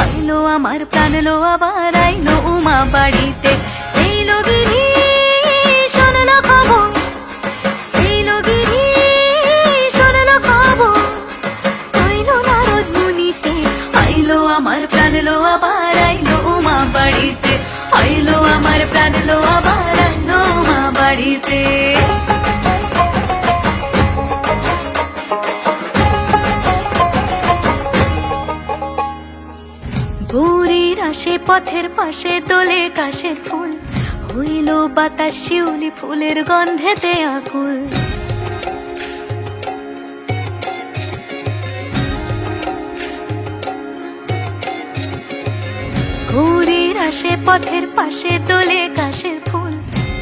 আইলো আমার প্রাণ লো আবার আইলো উমা বাড়িতে। এইলো গিরি শোনলো খবর, এইলো গিরি শোনলো খবর, আইলো নারদ মুনিতে। আইলো আমার প্রাণ লো আবার আইলো উমা বাড়িতে, আইলো আমার প্রাণ লো আবার আইলো উমা বাড়িতে। ভোরের আসে পথের পাশে দোলে কাশের ফুল, হইল বাতাস শিউলি ফুলের গন্ধেতে আকুল। ভোরের আসে পথের পাশে দোলে কাশের ফুল,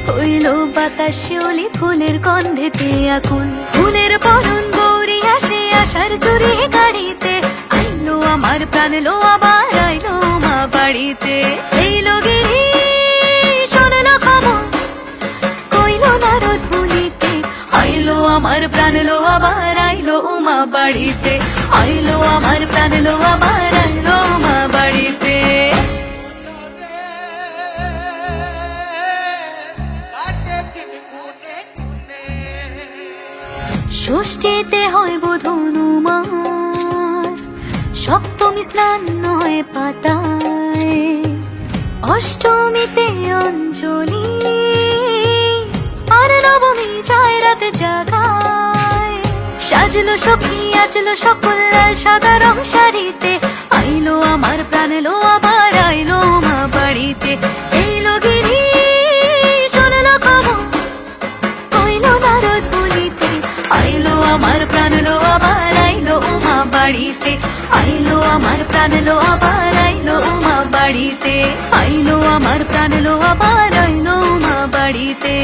হইল বাতাস শিউলি ফুলের গন্ধেতে আকুল। ফুলের বরণ গৌরী আসে আশার চুরি গাড়িতে, আইলো আমার প্রাণ লো আবার আইলো মা বাড়িতে। এইলো গিরি শোনলো খবর, কইলো নারদ মুনিতে। আইলো আমার প্রাণ লো আবার আইলো উমা বাড়িতে, আইলো আমার প্রাণ লো আবার আইলো উমা বাড়িতে। ষষ্ঠীতে হয় বোধন উমার, সপ্তমী স্নান নয় পাতায়, অষ্টমীতে অঞ্জলি, আর নবমী যায় রাত জাগায়। সাজলো সখী আজলো সকল লাল সাদা রং শাড়িতে, আইলো আমার প্রাণ লো আবার আইলো মা বাড়িতে। এইলো গিরি শোনলো খবর, কইলো নারদ মুনিতে। আইলো আমার প্রাণ লো আবার আইলো উমা বাড়িতে, আইলো আমার প্রাণ লো আবার আইলো উমা বাড়িতে, আইলো আমার প্রাণ লো আবার আইলো উমা বাড়িতে।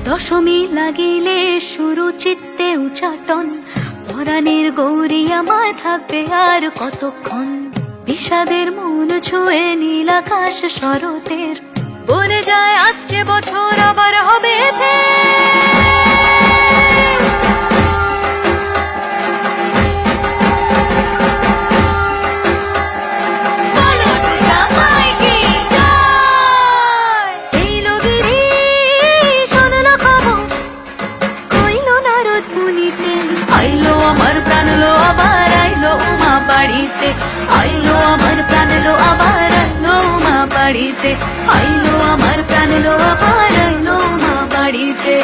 দশমী লাগিলে শুরু চিত্তে উচাটন, পরাণের গৌরী আমার থাকবে আর কতক্ষণ। বিষাদের মন ছুঁয়ে নীল আকাশ শরতের, বলে যায় আসছে বছর আবার হবে আইলো আমার প্রাণ লো আবার আইলো উমা বাড়িতে, আইলো আমার প্রাণ লো আবার আইলো উমা বাড়িতে, আইলো আমার প্রাণ লো আবার আইলো উমা বাড়িতে।